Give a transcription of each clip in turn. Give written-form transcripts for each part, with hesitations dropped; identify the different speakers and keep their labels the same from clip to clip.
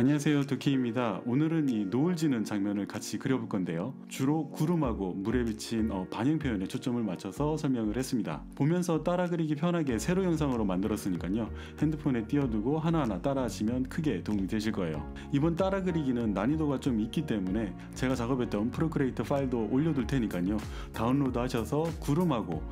Speaker 1: 안녕하세요, 두키입니다. 오늘은 이 노을 지는 장면을 같이 그려볼 건데요. 주로 구름하고 물에 비친 반영 표현에 초점을 맞춰서 설명을 했습니다. 보면서 따라 그리기 편하게 세로 영상으로 만들었으니까요. 핸드폰에 띄워두고 하나하나 따라 하시면 크게 도움이 되실 거예요. 이번 따라 그리기는 난이도가 좀 있기 때문에 제가 작업했던 프로크리에이터 파일도 올려둘 테니까요. 다운로드 하셔서 구름하고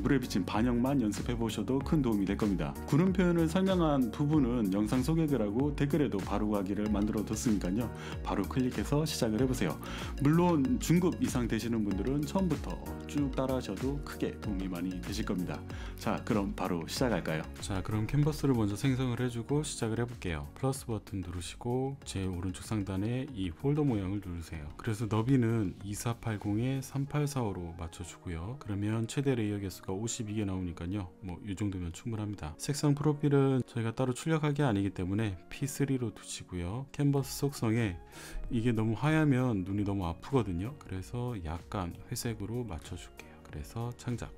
Speaker 1: 물에 비친 반영만 연습해 보셔도 큰 도움이 될 겁니다. 구름 표현을 설명한 부분은 영상 소개글하고 댓글에도 바로 하기를 만들어 뒀으니까요. 바로 클릭해서 시작을 해보세요. 물론 중급 이상 되시는 분들은 처음부터 쭉 따라 하셔도 크게 도움이 많이 되실 겁니다. 자, 그럼 바로 시작할까요? 자, 그럼 캔버스를 먼저 생성을 해주고 시작을 해볼게요. 플러스 버튼 누르시고 제일 오른쪽 상단에 이 폴더 모양을 누르세요. 그래서 너비는 2480에 3845로 맞춰주고요. 그러면 최대 레이어 개수가 52개 나오니까요. 뭐 이 정도면 충분합니다. 색상 프로필은 저희가 따로 출력할 게 아니기 때문에 P3로 두시고요. 캔버스 속성에 이게 너무 하얗면 눈이 너무 아프거든요. 그래서 약간 회색으로 맞춰줄게요. 그래서 창작.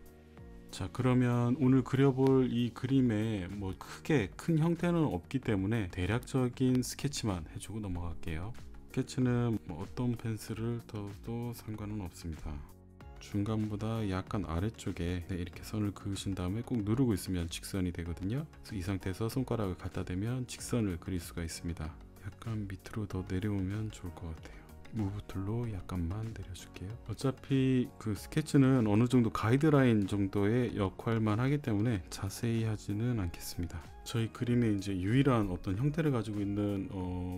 Speaker 1: 자, 그러면 오늘 그려볼 이 그림에 뭐 크게 큰 형태는 없기 때문에 대략적인 스케치만 해주고 넘어갈게요. 스케치는 뭐 어떤 펜슬을 써도 상관은 없습니다. 중간보다 약간 아래쪽에 이렇게 선을 그으신 다음에 꾹 누르고 있으면 직선이 되거든요. 그래서 이 상태에서 손가락을 갖다 대면 직선을 그릴 수가 있습니다. 약간 밑으로 더 내려오면 좋을 것 같아요. 무브 툴로 약간만 내려줄게요. 어차피 그 스케치는 어느 정도 가이드라인 정도의 역할만 하기 때문에 자세히 하지는 않겠습니다. 저희 그림의 이제 유일한 어떤 형태를 가지고 있는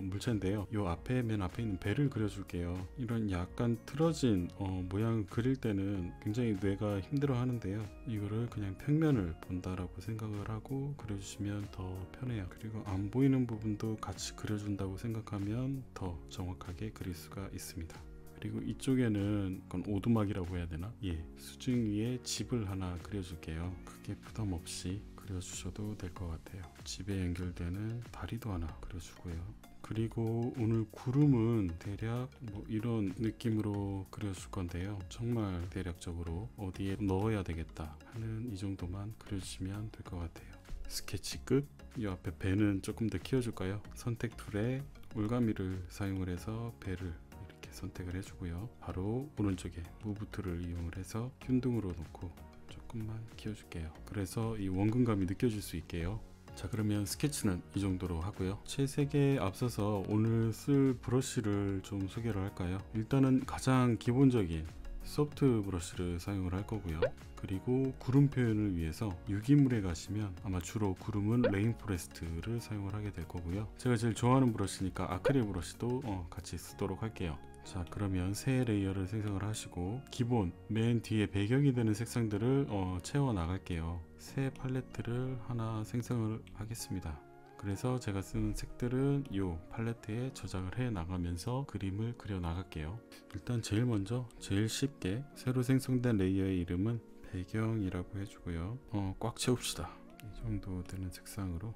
Speaker 1: 물체인데요. 이 앞에 맨 앞에 있는 배를 그려줄게요. 이런 약간 틀어진 모양을 그릴 때는 굉장히 뇌가 힘들어 하는데요. 이거를 그냥 평면을 본다라고 생각을 하고 그려주시면 더 편해요. 그리고 안 보이는 부분도 같이 그려준다고 생각하면 더 정확하게 그릴 수가 있습니다. 그리고 이쪽에는 그건 오두막이라고 해야 되나? 예, 수중 위에 집을 하나 그려줄게요. 크게 부담 없이 그려주셔도 될 것 같아요. 집에 연결되는 다리도 하나 그려주고요. 그리고 오늘 구름은 대략 뭐 이런 느낌으로 그려줄 건데요. 정말 대략적으로 어디에 넣어야 되겠다 하는 이 정도만 그려주시면 될 것 같아요. 스케치 끝. 이 앞에 배는 조금 더 키워줄까요? 선택 툴에 올가미를 사용을 해서 배를 이렇게 선택을 해주고요. 바로 오른쪽에 무브 툴을 이용을 해서 균등으로 놓고 조금만 키워줄게요. 그래서 이 원근감이 느껴질 수 있게요. 자, 그러면 스케치는 이 정도로 하고요. 채색에 앞서서 오늘 쓸 브러쉬를 좀 소개를 할까요? 일단은 가장 기본적인 소프트 브러쉬를 사용을 할 거고요. 그리고 구름 표현을 위해서 유기물에 가시면 아마 주로 구름은 레인포레스트를 사용을 하게 될 거고요. 제가 제일 좋아하는 브러쉬니까 아크릴 브러쉬도 같이 쓰도록 할게요. 자, 그러면 새 레이어를 생성을 하시고 기본 맨 뒤에 배경이 되는 색상들을 채워 나갈게요. 새 팔레트를 하나 생성을 하겠습니다. 그래서 제가 쓰는 색들은 이 팔레트에 저장을 해 나가면서 그림을 그려 나갈게요. 일단 제일 먼저 제일 쉽게 새로 생성된 레이어의 이름은 배경이라고 해주고요. 꽉 채웁시다. 이 정도 되는 색상으로.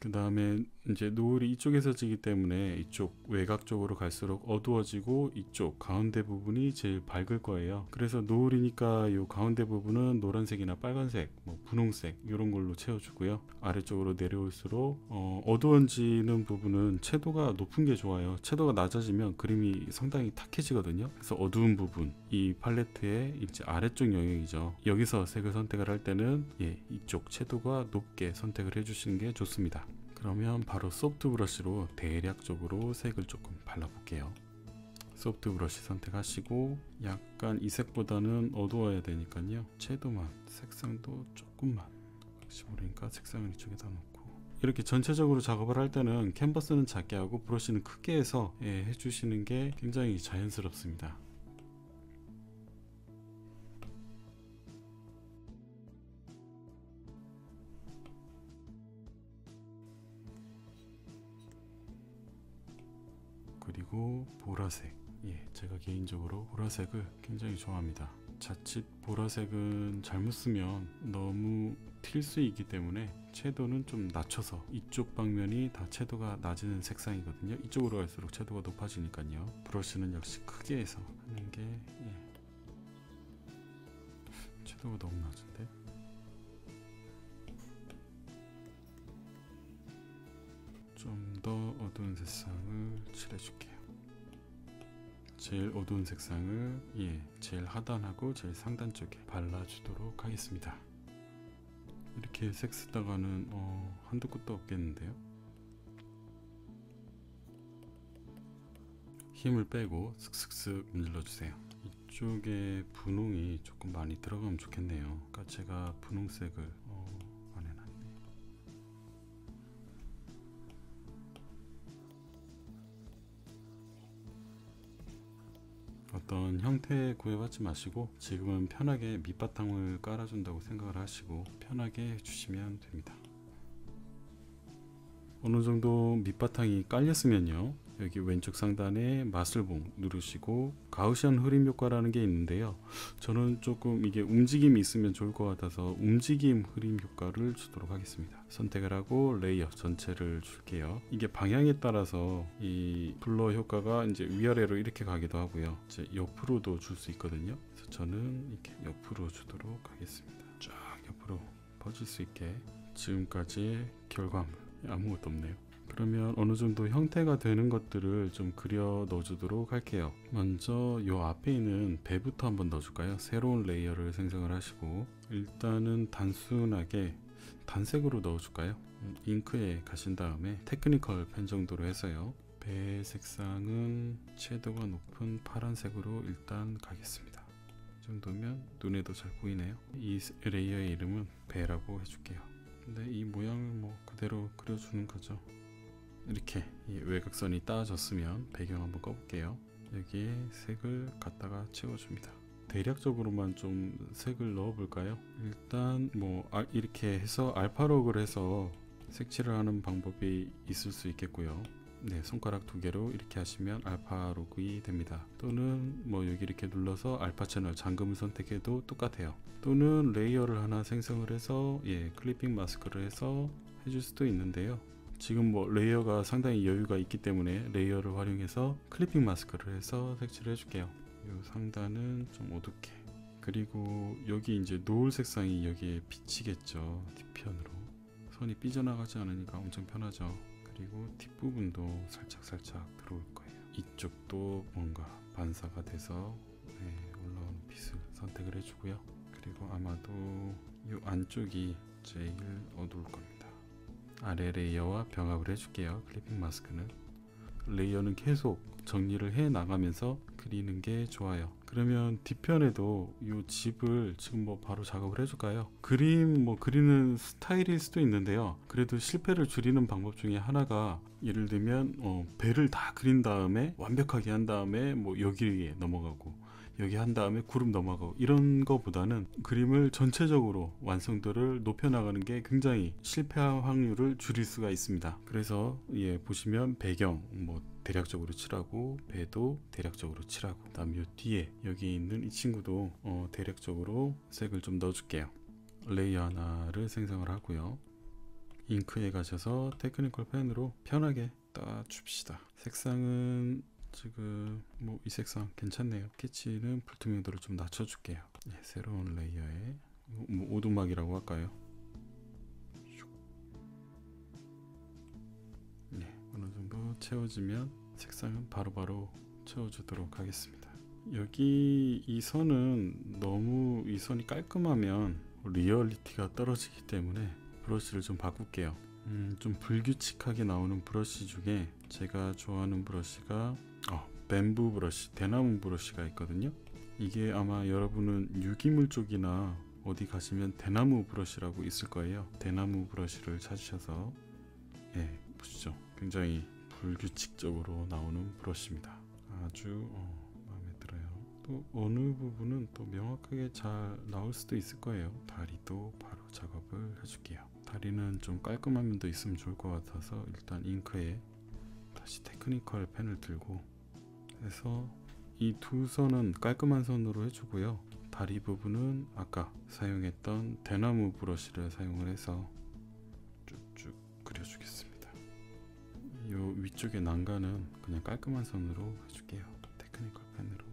Speaker 1: 그 다음에 이제 노을이 이쪽에서 지기 때문에 이쪽 외곽 쪽으로 갈수록 어두워지고 이쪽 가운데 부분이 제일 밝을 거예요. 그래서 노을이니까 이 가운데 부분은 노란색이나 빨간색, 뭐 분홍색 이런 걸로 채워주고요. 아래쪽으로 내려올수록 어두워지는 부분은 채도가 높은 게 좋아요. 채도가 낮아지면 그림이 상당히 탁해지거든요. 그래서 어두운 부분, 이 팔레트의 이제 아래쪽 영역이죠. 여기서 색을 선택을 할 때는 이쪽 채도가 높게 선택을 해주시는 게 좋습니다. 그러면 바로 소프트 브러쉬로 대략적으로 색을 조금 발라볼게요. 소프트 브러쉬 선택하시고 약간 이 색보다는 어두워야 되니까요. 채도만, 색상도 조금만, 혹시 모르니까 색상을 이쪽에다 놓고 이렇게 전체적으로 작업을 할 때는 캔버스는 작게 하고 브러쉬는 크게 해서 해주시는 게 굉장히 자연스럽습니다. 그리고 보라색, 제가 개인적으로 보라색을 굉장히 좋아합니다. 자칫 보라색은 잘못 쓰면 너무 튈 수 있기 때문에 채도는 좀 낮춰서 이쪽 방면이 다 채도가 낮은 색상이거든요. 이쪽으로 갈수록 채도가 높아지니까요. 브러쉬는 역시 크게 해서 하는 게 채도가 너무 낮은데 좀 더 어두운 색상을 칠해줄게요. 제일 어두운 색상을 제일 하단하고 제일 상단 쪽에 발라주도록 하겠습니다. 이렇게 색 쓰다가는 한도 끝도 없겠는데요. 힘을 빼고 슥슥슥 문질러주세요. 이쪽에 분홍이 조금 많이 들어가면 좋겠네요. 그러니까 제가 분홍색을 안 해놨네. 어떤 형태 구애받지 마시고 지금은 편하게 밑바탕을 깔아준다고 생각을 하시고 편하게 해주시면 됩니다. 어느 정도 밑바탕이 깔렸으면요, 여기 왼쪽 상단에 마슬봉 누르시고 가우시안 흐림 효과라는 게 있는데요, 저는 조금 이게 움직임이 있으면 좋을 것 같아서 움직임 흐림 효과를 주도록 하겠습니다. 선택을 하고 레이어 전체를 줄게요. 이게 방향에 따라서 이 블러 효과가 이제 위아래로 이렇게 가기도 하고요, 이제 옆으로도 줄 수 있거든요. 그래서 저는 이렇게 옆으로 주도록 하겠습니다. 쫙 옆으로 퍼질 수 있게. 지금까지 결과물 아무것도 없네요. 그러면 어느 정도 형태가 되는 것들을 좀 그려 넣어주도록 할게요. 먼저 요 앞에 있는 배부터 한번 넣어줄까요? 새로운 레이어를 생성을 하시고 일단은 단순하게 단색으로 넣어줄까요? 잉크에 가신 다음에 테크니컬 펜 정도로 해서요, 배 색상은 채도가 높은 파란색으로 일단 가겠습니다. 이 정도면 눈에도 잘 보이네요. 이 레이어의 이름은 배라고 해줄게요. 근데 이 모양을 뭐 그대로 그려주는 거죠. 이렇게 이 외곽선이 따졌으면 배경 한번 꺼볼게요. 여기에 색을 갖다가 채워줍니다. 대략적으로만 좀 색을 넣어볼까요? 일단 뭐 이렇게 해서 알파록을 해서 색칠을 하는 방법이 있을 수 있겠고요. 네, 손가락 두 개로 이렇게 하시면 알파록이 됩니다. 또는 뭐 여기 이렇게 눌러서 알파 채널 잠금을 선택해도 똑같아요. 또는 레이어를 하나 생성을 해서 클리핑 마스크를 해서 해줄 수도 있는데요, 지금 뭐 레이어가 상당히 여유가 있기 때문에 레이어를 활용해서 클리핑 마스크를 해서 색칠을 해줄게요. 이 상단은 좀 어둡게, 그리고 여기 이제 노을 색상이 여기에 비치겠죠. 뒤편으로 선이 삐져나가지 않으니까 엄청 편하죠. 그리고 뒷부분도 살짝 들어올 거예요. 이쪽도 뭔가 반사가 돼서 올라오는 빛을 선택을 해주고요. 그리고 아마도 이 안쪽이 제일 어두울 겁니다. 아래 레이어와 병합을 해줄게요. 클리핑 마스크는 레이어는 계속 정리를 해 나가면서 그리는 게 좋아요. 그러면 뒤편에도 이 집을 지금 뭐 바로 작업을 해줄까요? 그림 뭐 그리는 스타일일 수도 있는데요, 그래도 실패를 줄이는 방법 중에 하나가, 예를 들면 배를 다 그린 다음에 완벽하게 한 다음에 뭐 여기에 넘어가고 여기 한 다음에 구름 넘어가고 이런 거보다는 그림을 전체적으로 완성도를 높여나가는 게 굉장히 실패 확률을 줄일 수가 있습니다. 그래서 보시면 배경 뭐 대략적으로 칠하고 배도 대략적으로 칠하고, 그 다음 요 뒤에 여기 있는 이 친구도 대략적으로 색을 좀 넣어줄게요. 레이어 하나를 생성을 하고요, 잉크에 가셔서 테크니컬 펜으로 편하게 따줍시다. 색상은 지금 뭐 이 색상 괜찮네요. 스케치는 불투명도를 좀 낮춰줄게요. 새로운 레이어에 뭐 오두막이라고 할까요? 어느 정도 채워지면 색상은 바로바로 채워주도록 하겠습니다. 여기 이 선은 너무 이 선이 깔끔하면 리얼리티가 떨어지기 때문에 브러쉬를 좀 바꿀게요. 좀 불규칙하게 나오는 브러쉬 중에 제가 좋아하는 브러쉬가 뱀부 브러쉬, 대나무 브러쉬가 있거든요. 이게 아마 여러분은 유기물 쪽이나 어디 가시면 대나무 브러쉬라고 있을 거예요. 대나무 브러쉬를 찾으셔서 보시죠. 굉장히 불규칙적으로 나오는 브러쉬입니다. 아주 마음에 들어요. 또 어느 부분은 또 명확하게 잘 나올 수도 있을 거예요. 다리도 바로 작업을 해줄게요. 다리는 좀 깔끔한 면도 있으면 좋을 것 같아서 일단 잉크에 다시 테크니컬 펜을 들고 해서 이 두 선은 깔끔한 선으로 해주고요, 다리 부분은 아까 사용했던 대나무 브러쉬를 사용을 해서 쭉쭉 그려주겠습니다. 이 위쪽의 난간은 그냥 깔끔한 선으로 해줄게요. 테크니컬 펜으로.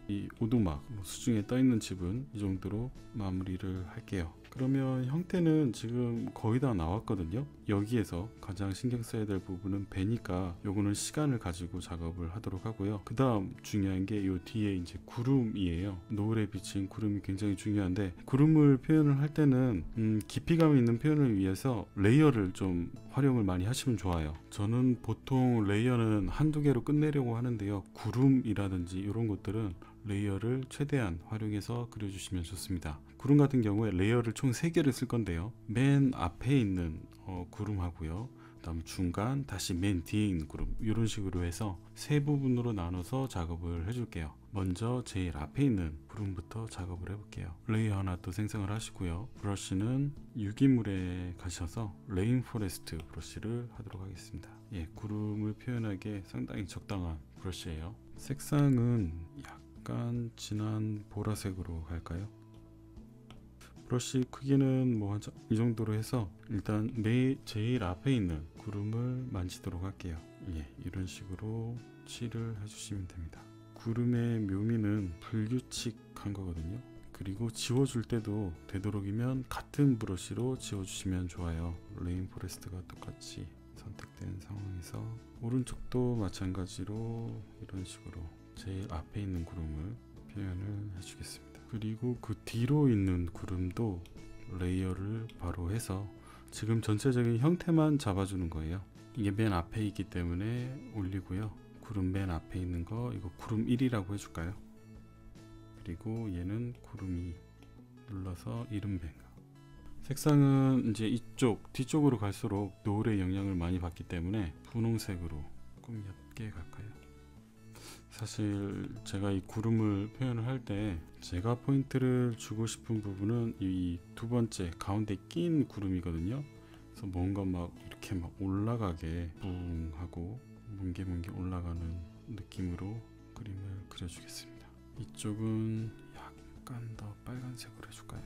Speaker 1: 이 오두막 수중에 떠있는 집은 이 정도로 마무리를 할게요. 그러면 형태는 지금 거의 다 나왔거든요. 여기에서 가장 신경 써야 될 부분은 배니까 요거는 시간을 가지고 작업을 하도록 하고요. 그 다음 중요한 게 요 뒤에 이제 구름이에요. 노을에 비친 구름이 굉장히 중요한데, 구름을 표현을 할 때는 깊이감 있는 표현을 위해서 레이어를 좀 활용을 많이 하시면 좋아요. 저는 보통 레이어는 한두 개로 끝내려고 하는데요, 구름이라든지 이런 것들은 레이어를 최대한 활용해서 그려주시면 좋습니다. 구름 같은 경우에 레이어를 총 3개를 쓸 건데요, 맨 앞에 있는 구름하고요, 그 다음 중간, 다시 맨 뒤에 있는 구름, 이런 식으로 해서 3부분으로 나눠서 작업을 해줄게요. 먼저 제일 앞에 있는 구름부터 작업을 해볼게요. 레이어 하나 또 생성을 하시고요, 브러쉬는 유기물에 가셔서 레인포레스트 브러쉬를 하도록 하겠습니다. 구름을 표현하기에 상당히 적당한 브러쉬예요. 색상은 약간 진한 보라색으로 갈까요? 브러쉬 크기는 뭐 이 정도로 해서 일단 제일 앞에 있는 구름을 만지도록 할게요. 이런 식으로 칠을 해주시면 됩니다. 구름의 묘미는 불규칙한 거거든요. 그리고 지워줄 때도 되도록이면 같은 브러쉬로 지워주시면 좋아요. 레인포레스트가 똑같이 선택된 상황에서 오른쪽도 마찬가지로 이런 식으로 제일 앞에 있는 구름을 표현을 해주겠습니다. 그리고 그 뒤로 있는 구름도 레이어를 바로 해서 지금 전체적인 형태만 잡아주는 거예요. 이게 맨 앞에 있기 때문에 올리고요. 구름 맨 앞에 있는 거 이거 구름 1이라고 해줄까요? 그리고 얘는 구름 2 눌러서 이름 뱅가. 색상은 이제 이쪽 뒤쪽으로 갈수록 노을의 영향을 많이 받기 때문에 분홍색으로 조금 옅게 갈까요? 사실 제가 이 구름을 표현을 할 때 제가 포인트를 주고 싶은 부분은 이 두 번째 가운데 낀 구름이거든요. 그래서 뭔가 막 이렇게 막 올라가게 붕 하고 뭉게 올라가는 느낌으로 그림을 그려주겠습니다. 이쪽은 약간 더 빨간색으로 해줄까요?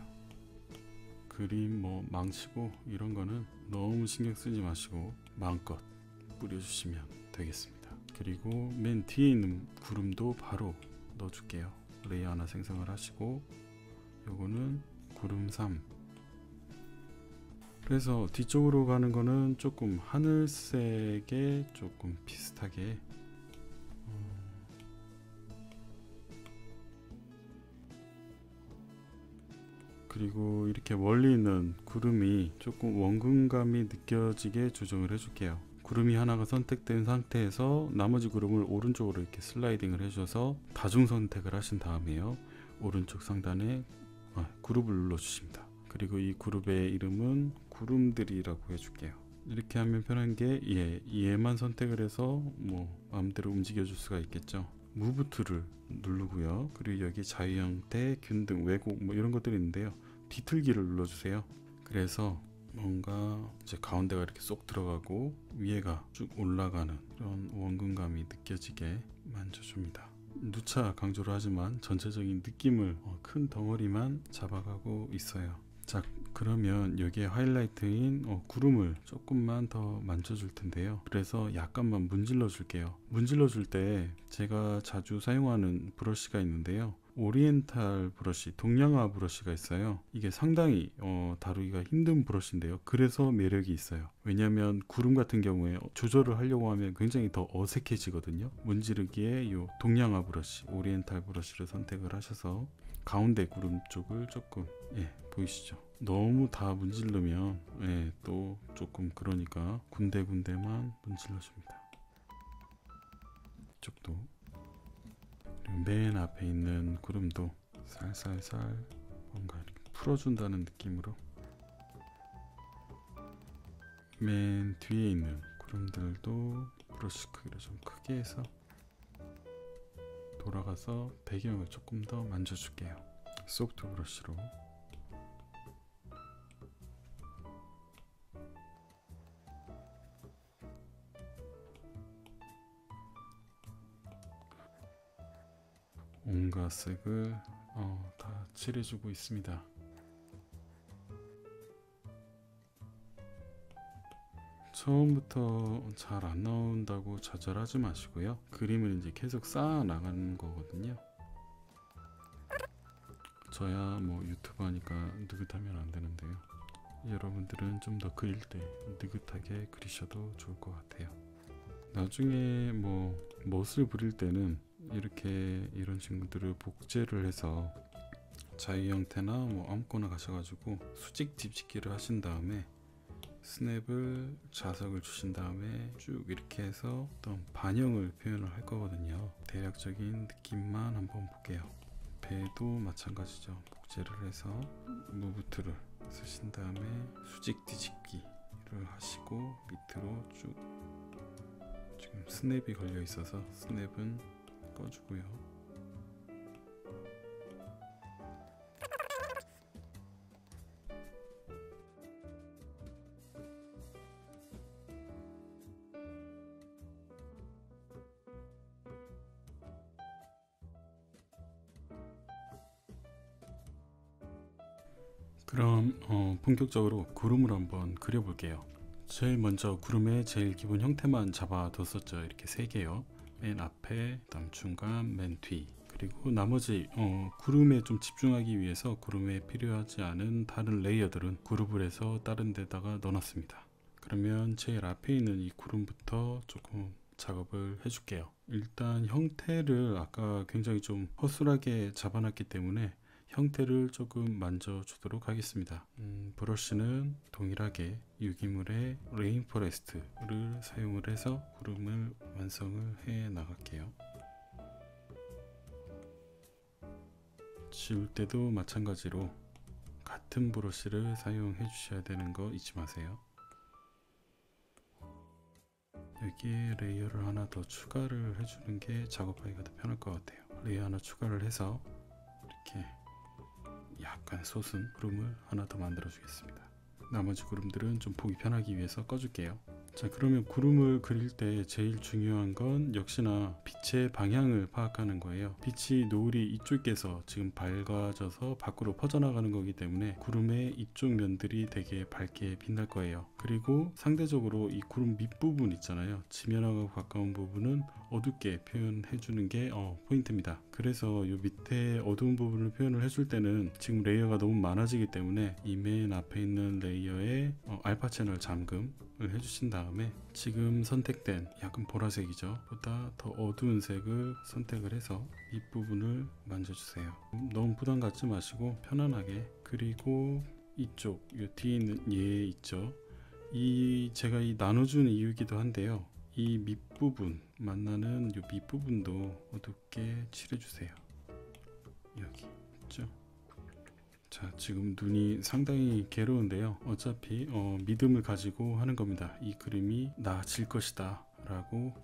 Speaker 1: 그림 뭐 망치고 이런 거는 너무 신경 쓰지 마시고 마음껏 뿌려주시면 되겠습니다. 그리고 맨 뒤에 있는 구름도 바로 넣어줄게요. 레이어 하나 생성을 하시고 요거는 구름 3. 그래서 뒤쪽으로 가는 거는 조금 하늘색에 조금 비슷하게 그리고 이렇게 멀리 있는 구름이 조금 원근감이 느껴지게 조정을 해줄게요. 구름이 하나가 선택된 상태에서 나머지 구름을 오른쪽으로 이렇게 슬라이딩을 해줘서 다중 선택을 하신 다음에요, 오른쪽 상단에 그룹을 눌러주십니다. 그리고 이 그룹의 이름은 구름들이라고 해줄게요. 이렇게 하면 편한 게 얘만 선택을 해서 뭐 마음대로 움직여 줄 수가 있겠죠. 무브 툴을 누르고요. 그리고 여기 자유 형태, 균등, 왜곡 뭐 이런 것들이 있는데요, 뒤틀기를 눌러주세요. 그래서 뭔가 이제 가운데가 이렇게 쏙 들어가고 위에가 쭉 올라가는 그런 원근감이 느껴지게 만져줍니다. 누차 강조를 하지만 전체적인 느낌을 큰 덩어리만 잡아가고 있어요. 자, 그러면 여기에 하이라이트인 구름을 조금만 더 만져줄 텐데요. 그래서 약간만 문질러 줄게요. 문질러 줄 때 제가 자주 사용하는 브러쉬가 있는데요, 오리엔탈 브러쉬, 동양화 브러쉬가 있어요. 이게 상당히 다루기가 힘든 브러쉬인데요, 그래서 매력이 있어요. 왜냐하면 구름 같은 경우에 조절을 하려고 하면 굉장히 더 어색해지거든요. 문지르기에 이 동양화 브러쉬, 오리엔탈 브러쉬를 선택을 하셔서 가운데 구름 쪽을 조금 보이시죠? 너무 다 문지르면 또 조금 그러니까 군데군데만 문질러줍니다. 이쪽도, 그리고 맨 앞에 있는 구름도 살살살 뭔가 이렇게 풀어준다는 느낌으로, 맨 뒤에 있는 구름들도 브러쉬 크기를 좀 크게 해서 돌아가서 배경을 조금 더 만져줄게요. 소프트 브러쉬로. 온갖 색을 다 칠해주고 있습니다. 처음부터 잘 안 나온다고 좌절하지 마시고요. 그림을 이제 계속 쌓아 나가는 거거든요. 저야 뭐 유튜브 하니까 느긋하면 안 되는데요. 여러분들은 좀 더 그릴 때 느긋하게 그리셔도 좋을 것 같아요. 나중에 뭐 멋을 부릴 때는 이렇게 이런 친구들을 복제를 해서 자유 형태나 뭐 아무거나 가셔가지고 수직 뒤집기를 하신 다음에 스냅을 자석을 주신 다음에 쭉 이렇게 해서 어떤 반영을 표현을 할 거거든요. 대략적인 느낌만 한번 볼게요. 배도 마찬가지죠. 복제를 해서 무브트를 쓰신 다음에 수직 뒤집기를 하시고 밑으로 쭉, 지금 스냅이 걸려 있어서 스냅은 꺼주고요. 그럼 본격적으로 구름을 한번 그려볼게요. 제일 먼저 구름의 제일 기본 형태만 잡아뒀었죠. 이렇게 3개요. 맨 앞에, 그다음 중간, 맨 뒤. 그리고 나머지 구름에 좀 집중하기 위해서 구름에 필요하지 않은 다른 레이어들은 그룹을 해서 다른 데다가 넣어놨습니다. 그러면 제일 앞에 있는 이 구름부터 조금 작업을 해줄게요. 일단 형태를 아까 굉장히 좀 허술하게 잡아놨기 때문에 형태를 조금 만져주도록 하겠습니다. 브러쉬는 동일하게 유기물의 레인포레스트를 사용을 해서 구름을 완성을 해 나갈게요. 지울 때도 마찬가지로 같은 브러쉬를 사용해 주셔야 되는 거 잊지 마세요. 여기에 레이어를 하나 더 추가를 해주는 게 작업하기가 더 편할 것 같아요. 레이어 하나 추가를 해서 이렇게 약간 솟은 구름을 하나 더 만들어 주겠습니다. 나머지 구름들은 좀 보기 편하기 위해서 꺼줄게요. 자, 그러면 구름을 그릴 때 제일 중요한 건 역시나 빛의 방향을 파악하는 거예요. 빛이 노을이 이쪽에서 지금 밝아져서 밖으로 퍼져나가는 거기 때문에 구름의 이쪽 면들이 되게 밝게 빛날 거예요. 그리고 상대적으로 이 구름 밑부분 있잖아요. 지면하고 가까운 부분은 어둡게 표현해 주는 게 포인트입니다. 그래서 이 밑에 어두운 부분을 표현을 해줄 때는 지금 레이어가 너무 많아지기 때문에 이 맨 앞에 있는 레이어에 알파 채널 잠금을 해주신 다음에 지금 선택된 약간 보라색이죠. 보다 더 어두운 색을 선택을 해서 밑부분을 만져주세요. 너무 부담 갖지 마시고 편안하게. 그리고 이쪽 이 뒤에 있는 얘 있죠. 제가 이 나눠주는 이유이기도 한데요. 이 밑부분 만나는 이 밑부분도 어둡게 칠해주세요. 여기 있죠. 자, 지금 눈이 상당히 괴로운데요. 어차피 믿음을 가지고 하는 겁니다. 이 그림이 나아질 것이다 라고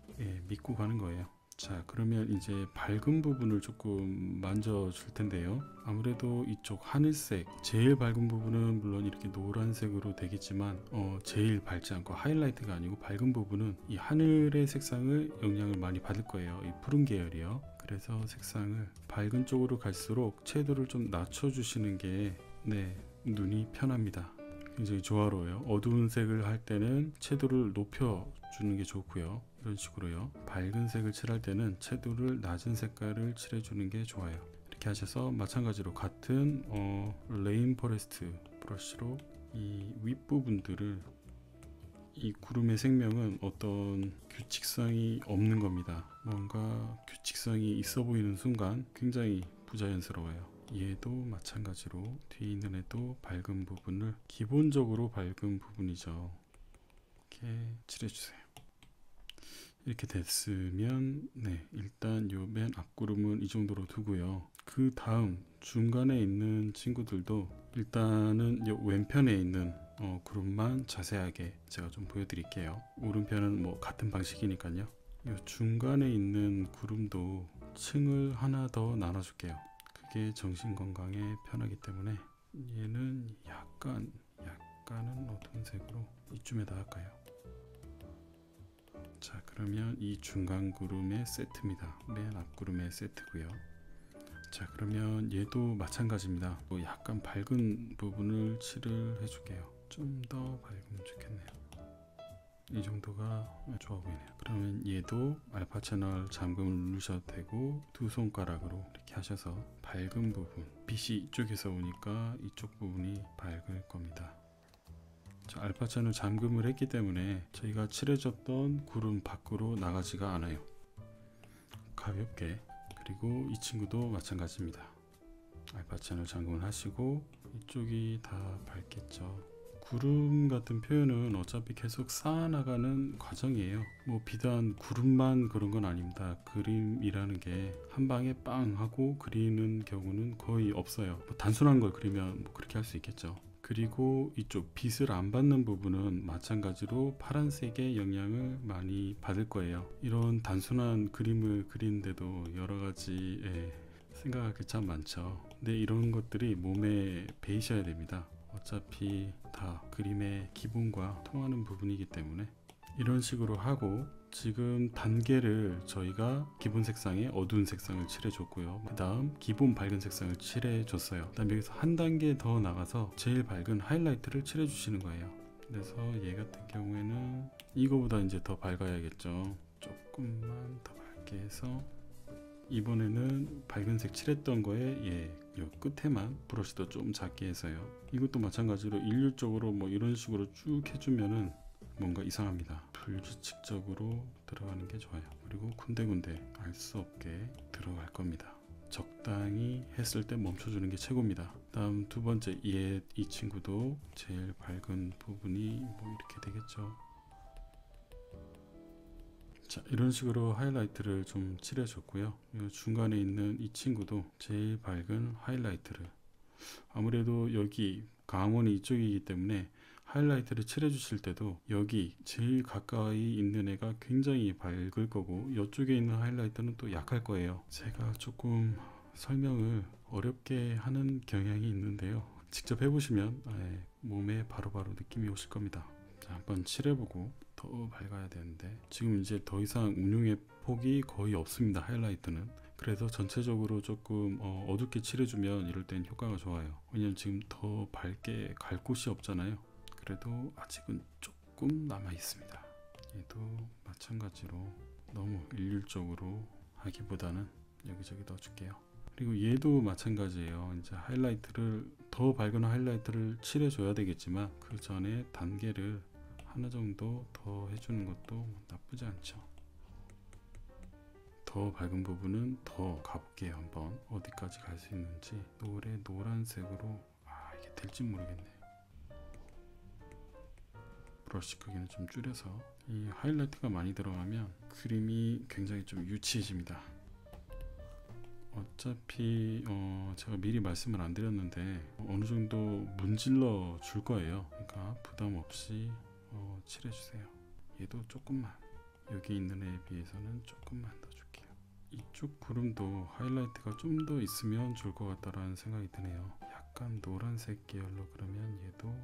Speaker 1: 믿고 가는 거예요. 자, 그러면 이제 밝은 부분을 조금 만져줄 텐데요. 아무래도 이쪽 하늘색, 제일 밝은 부분은 물론 이렇게 노란색으로 되겠지만 제일 밝지 않고 하이라이트가 아니고 밝은 부분은 이 하늘의 색상을 영향을 많이 받을 거예요. 이 푸른 계열이요. 그래서 색상을 밝은 쪽으로 갈수록 채도를 좀 낮춰주시는 게 눈이 편합니다. 굉장히 조화로워요. 어두운 색을 할 때는 채도를 높여주는 게 좋고요. 이런 식으로요. 밝은 색을 칠할 때는 채도를 낮은 색깔을 칠해주는 게 좋아요. 이렇게 하셔서 마찬가지로 같은 레인포레스트 브러쉬로 이 윗부분들을, 이 구름의 생명은 어떤 규칙성이 없는 겁니다. 뭔가 규칙성이 있어 보이는 순간 굉장히 부자연스러워요. 얘도 마찬가지로 뒤에 있는 애도 밝은 부분을, 기본적으로 밝은 부분이죠. 이렇게 칠해주세요. 이렇게 됐으면 일단 요 맨 앞구름은 이 정도로 두고요. 그 다음 중간에 있는 친구들도 일단은 요 왼편에 있는 구름만 자세하게 제가 좀 보여드릴게요. 오른편은 뭐 같은 방식이니까요. 요 중간에 있는 구름도 층을 하나 더 나눠줄게요. 그게 정신건강에 편하기 때문에 얘는 약간은 어두운 색으로 이쯤에다 할까요? 자, 그러면 이 중간 구름의 세트입니다. 맨 앞 구름의 세트고요. 자, 그러면 얘도 마찬가지입니다. 약간 밝은 부분을 칠을 해줄게요. 좀 더 밝으면 좋겠네요. 이 정도가 좋아 보이네요. 그러면 얘도 알파 채널 잠금을 누르셔도 되고 두 손가락으로 이렇게 하셔서 밝은 부분, 빛이 이쪽에서 오니까 이쪽 부분이 밝을 겁니다. 자, 알파 채널 잠금을 했기 때문에 저희가 칠해줬던 구름 밖으로 나가지가 않아요. 가볍게. 그리고 이 친구도 마찬가지입니다. 알파 채널 잠금을 하시고 이쪽이 다 밝겠죠. 구름 같은 표현은 어차피 계속 쌓아나가는 과정이에요. 뭐 비단 구름만 그런 건 아닙니다. 그림이라는 게 한 방에 빵 하고 그리는 경우는 거의 없어요. 뭐 단순한 걸 그리면 뭐 그렇게 할 수 있겠죠. 그리고 이쪽 빛을 안 받는 부분은 마찬가지로 파란색의 영향을 많이 받을 거예요. 이런 단순한 그림을 그리는데도 여러 가지 생각할 게 참 많죠. 근데 이런 것들이 몸에 배이셔야 됩니다. 어차피 다 그림의 기본과 통하는 부분이기 때문에 이런 식으로 하고, 지금 단계를 저희가 기본 색상에 어두운 색상을 칠해줬고요. 그 다음 기본 밝은 색상을 칠해줬어요. 그 다음 여기서 한 단계 더 나가서 제일 밝은 하이라이트를 칠해주시는 거예요. 그래서 얘 같은 경우에는 이거보다 이제 더 밝아야겠죠. 조금만 더 밝게 해서 이번에는 밝은색 칠했던 거에 요 끝에만 브러쉬도 좀 작게 해서요. 이것도 마찬가지로 일률적으로 뭐 이런 식으로 쭉 해주면은 뭔가 이상합니다. 불규칙적으로 들어가는 게 좋아요. 그리고 군데군데 알 수 없게 들어갈 겁니다. 적당히 했을 때 멈춰주는 게 최고입니다. 다음 두 번째 이 친구도 제일 밝은 부분이 뭐 이렇게 되겠죠. 자, 이런 식으로 하이라이트를 좀 칠해줬고요. 중간에 있는 이 친구도 제일 밝은 하이라이트를, 아무래도 여기 강원이 이쪽이기 때문에 하이라이트를 칠해주실 때도 여기 제일 가까이 있는 애가 굉장히 밝을 거고 이쪽에 있는 하이라이트는 또 약할 거예요. 제가 조금 설명을 어렵게 하는 경향이 있는데요. 직접 해보시면 몸에 바로바로 느낌이 오실 겁니다. 자, 한번 칠해보고 더 밝아야 되는데 지금 이제 더 이상 운용의 폭이 거의 없습니다. 하이라이트는. 그래서 전체적으로 조금 어둡게 칠해주면 이럴 땐 효과가 좋아요. 왜냐면 지금 더 밝게 갈 곳이 없잖아요. 그래도 아직은 조금 남아 있습니다. 얘도 마찬가지로 너무 일률적으로 하기보다는 여기저기 넣어줄게요. 그리고 얘도 마찬가지예요. 이제 하이라이트를 더 밝은 하이라이트를 칠해줘야 되겠지만 그 전에 단계를 하나 정도 더 해주는 것도 나쁘지 않죠. 더 밝은 부분은 더 가볼게요. 한번 어디까지 갈 수 있는지. 노란색으로 이게 될지 모르겠네. 브러쉬 크기는 좀 줄여서. 이 하이라이트가 많이 들어가면 그림이 굉장히 좀 유치해집니다. 어차피 제가 미리 말씀을 안 드렸는데 어느 정도 문질러 줄 거예요. 그러니까 부담 없이 칠해주세요. 얘도 조금만, 여기 있는 애에 비해서는 조금만 더 줄게요. 이쪽 구름도 하이라이트가 좀 더 있으면 좋을 것 같다라는 생각이 드네요. 약간 노란색 계열로, 그러면 얘도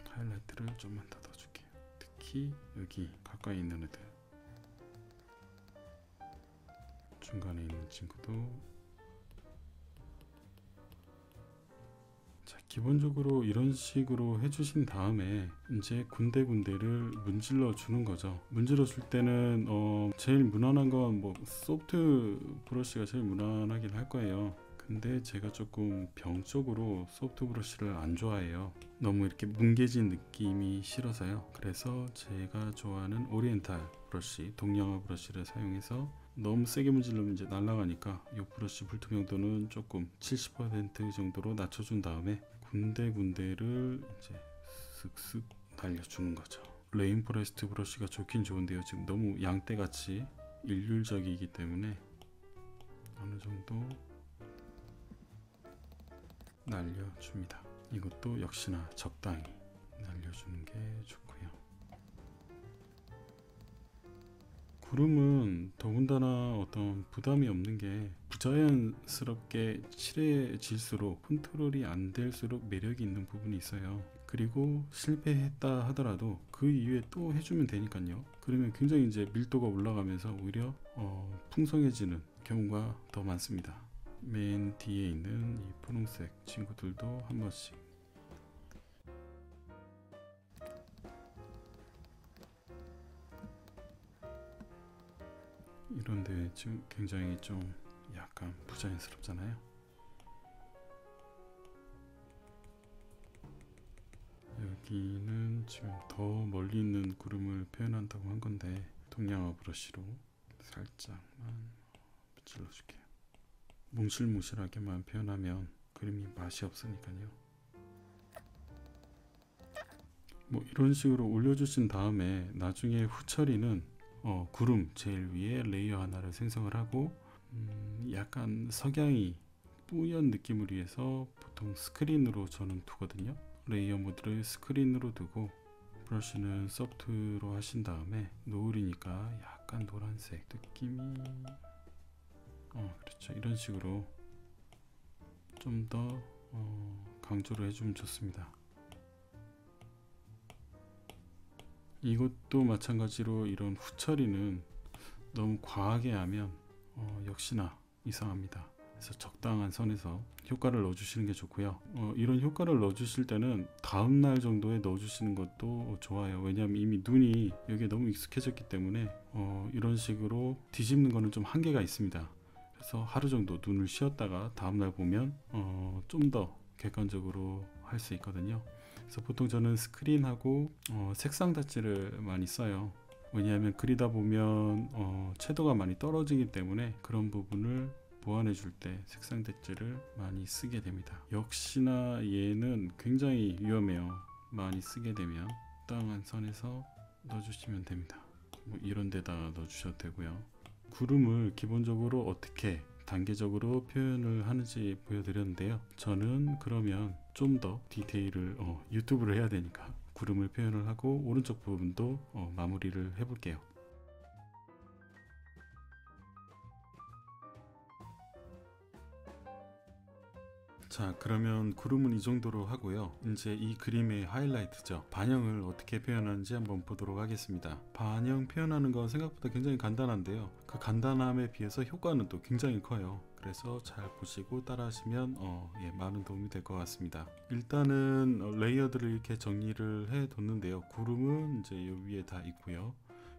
Speaker 1: 하이라이트를 좀만 더 넣어줄게요. 특히 여기 가까이 있는 애들, 중간에 있는 친구도. 자, 기본적으로 이런 식으로 해주신 다음에 이제 군데군데를 문질러 주는 거죠. 문질러 줄 때는 제일 무난한 건 뭐 소프트 브러쉬가 제일 무난하긴 할 거예요. 근데 제가 조금 병적으로 소프트 브러쉬를 안 좋아해요. 너무 이렇게 뭉개진 느낌이 싫어서요. 그래서 제가 좋아하는 오리엔탈 브러쉬, 동양화 브러쉬를 사용해서, 너무 세게 문지르면 이제 날아가니까 이 브러쉬 불투명도는 조금 70% 정도로 낮춰준 다음에 군데군데를 이제 쓱쓱 날려주는 거죠. 레인포레스트 브러쉬가 좋긴 좋은데요. 지금 너무 양떼같이 일률적이기 때문에 어느 정도 날려줍니다. 이것도 역시나 적당히 날려주는 게 좋고요. 구름은 더군다나 어떤 부담이 없는 게 부자연스럽게 칠해질수록, 컨트롤이 안 될수록 매력이 있는 부분이 있어요. 그리고 실패했다 하더라도 그 이후에 또 해주면 되니까요. 그러면 굉장히 이제 밀도가 올라가면서 오히려 풍성해지는 경우가 더 많습니다. 맨 뒤에 있는 이 분홍색 친구들도 한 번씩. 이런데 지금 굉장히 좀 약간 부자연스럽잖아요. 여기는 지금 더 멀리 있는 구름을 표현한다고 한 건데 동양화 브러쉬로 살짝만 찔러줄게요. 뭉실뭉실하게만 표현하면 그림이 맛이 없으니까요. 뭐 이런 식으로 올려주신 다음에 나중에 후처리는 구름 제일 위에 레이어 하나를 생성을 하고 약간 석양이 뿌연 느낌을 위해서 보통 스크린으로 저는 두거든요. 레이어 모드를 스크린으로 두고 브러쉬는 소프트로 하신 다음에 노을이니까 약간 노란색 느낌이 그렇죠. 이런 식으로 좀 더 강조를 해주면 좋습니다. 이것도 마찬가지로 이런 후처리는 너무 과하게 하면 역시나 이상합니다. 그래서 적당한 선에서 효과를 넣어주시는 게 좋고요. 이런 효과를 넣어주실 때는 다음날 정도에 넣어주시는 것도 좋아요. 왜냐하면 이미 눈이 여기에 너무 익숙해졌기 때문에 이런 식으로 뒤집는 거는 좀 한계가 있습니다. 그래서 하루 정도 눈을 쉬었다가 다음날 보면 좀 더 객관적으로 할 수 있거든요. 그래서 보통 저는 스크린하고 색상 닫지를 많이 써요. 왜냐하면 그리다 보면 채도가 많이 떨어지기 때문에 그런 부분을 보완해 줄 때 색상 닫지를 많이 쓰게 됩니다. 역시나 얘는 굉장히 위험해요. 많이 쓰게 되면 적당한 선에서 넣어주시면 됩니다. 뭐 이런 데다 넣어주셔도 되고요. 구름을 기본적으로 어떻게 단계적으로 표현을 하는지 보여드렸는데요. 저는 그러면 좀 더 디테일을 유튜브를 해야 되니까 구름을 표현을 하고 오른쪽 부분도 마무리를 해볼게요. 자, 그러면 구름은 이 정도로 하고요. 이제 이 그림의 하이라이트죠. 반영을 어떻게 표현하는지 한번 보도록 하겠습니다. 반영 표현하는 건 생각보다 굉장히 간단한데요. 그 간단함에 비해서 효과는 또 굉장히 커요. 그래서 잘 보시고 따라 하시면 많은 도움이 될 것 같습니다. 일단은 레이어들을 이렇게 정리를 해 뒀는데요. 구름은 이제 이 위에 다 있고요.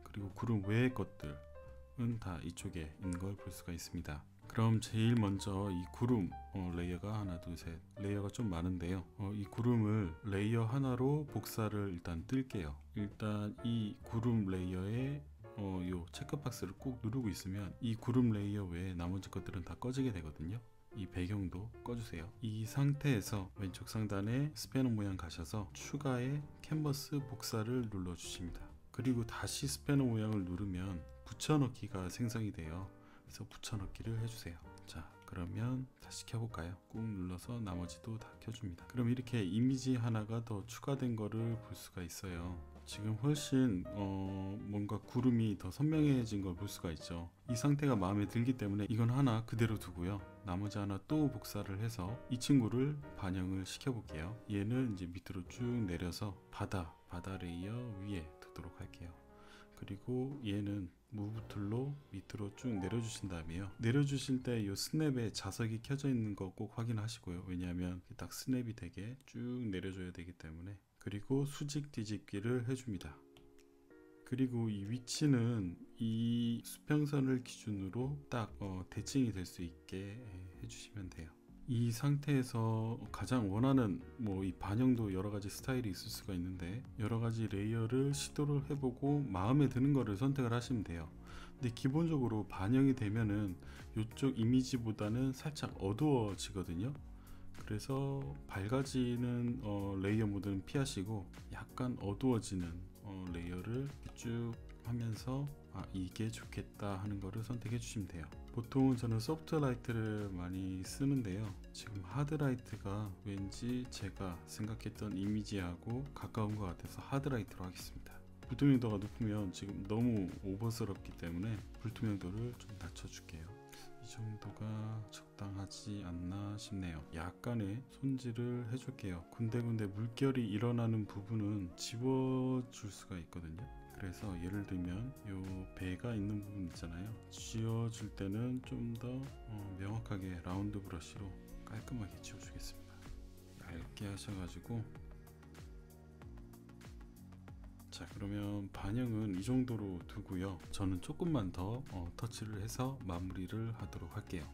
Speaker 1: 그리고 구름 외의 것들은 다 이쪽에 있는 걸 볼 수가 있습니다. 그럼 제일 먼저 이 구름 레이어가 하나 둘 셋 레이어가 좀 많은데요. 이 구름을 레이어 하나로 복사를 일단 뜰게요. 일단 이 구름 레이어에 요 체크박스를 꾹 누르고 있으면 이 구름 레이어 외에 나머지 것들은 다 꺼지게 되거든요. 이 배경도 꺼주세요. 이 상태에서 왼쪽 상단에 스패너 모양 가셔서 추가의 캔버스 복사를 눌러 주십니다. 그리고 다시 스패너 모양을 누르면 붙여넣기가 생성이 돼요. 그래서 붙여넣기를 해주세요. 자, 그러면 다시 켜볼까요? 꾹 눌러서 나머지도 다 켜줍니다. 그럼 이렇게 이미지 하나가 더 추가된 거를 볼 수가 있어요. 지금 훨씬 뭔가 구름이 더 선명해진 걸 볼 수가 있죠. 이 상태가 마음에 들기 때문에 이건 하나 그대로 두고요. 나머지 하나 또 복사를 해서 이 친구를 반영을 시켜볼게요. 얘는 이제 밑으로 쭉 내려서 바다 레이어 위에 두도록 할게요. 그리고 얘는 무브 툴로 밑으로 쭉 내려주신 다음에요. 내려주실 때 이 스냅에 자석이 켜져 있는 거 꼭 확인하시고요. 왜냐하면 딱 스냅이 되게 쭉 내려줘야 되기 때문에. 그리고 수직 뒤집기를 해줍니다. 그리고 이 위치는 이 수평선을 기준으로 딱 대칭이 될 수 있게 해주시면 돼요. 이 상태에서 가장 원하는 이 반영도 여러 가지 스타일이 있을 수가 있는데 여러 가지 레이어를 시도를 해보고 마음에 드는 거를 선택을 하시면 돼요. 근데 기본적으로 반영이 되면은 이쪽 이미지보다는 살짝 어두워지거든요. 그래서 밝아지는 레이어 모드는 피하시고 약간 어두워지는 레이어를 쭉 하면서 이게 좋겠다 하는 거를 선택해 주시면 돼요. 보통 저는 소프트 라이트를 많이 쓰는데요. 지금 하드 라이트가 왠지 제가 생각했던 이미지하고 가까운 것 같아서 하드 라이트로 하겠습니다. 불투명도가 높으면 지금 너무 오버스럽기 때문에 불투명도를 좀 낮춰줄게요. 이 정도가 적당하지 않나 싶네요. 약간의 손질을 해줄게요. 군데군데 물결이 일어나는 부분은 지워줄 수가 있거든요. 그래서 예를 들면 요 배가 있는 부분 있잖아요. 지워줄 때는 좀 더 명확하게 라운드 브러쉬로 깔끔하게 지워주겠습니다. 얇게 하셔가지고 자, 자, 그러면 반영은 이 정도로 두고요. 저는 조금만 더 터치를 해서 마무리를 하도록 할게요.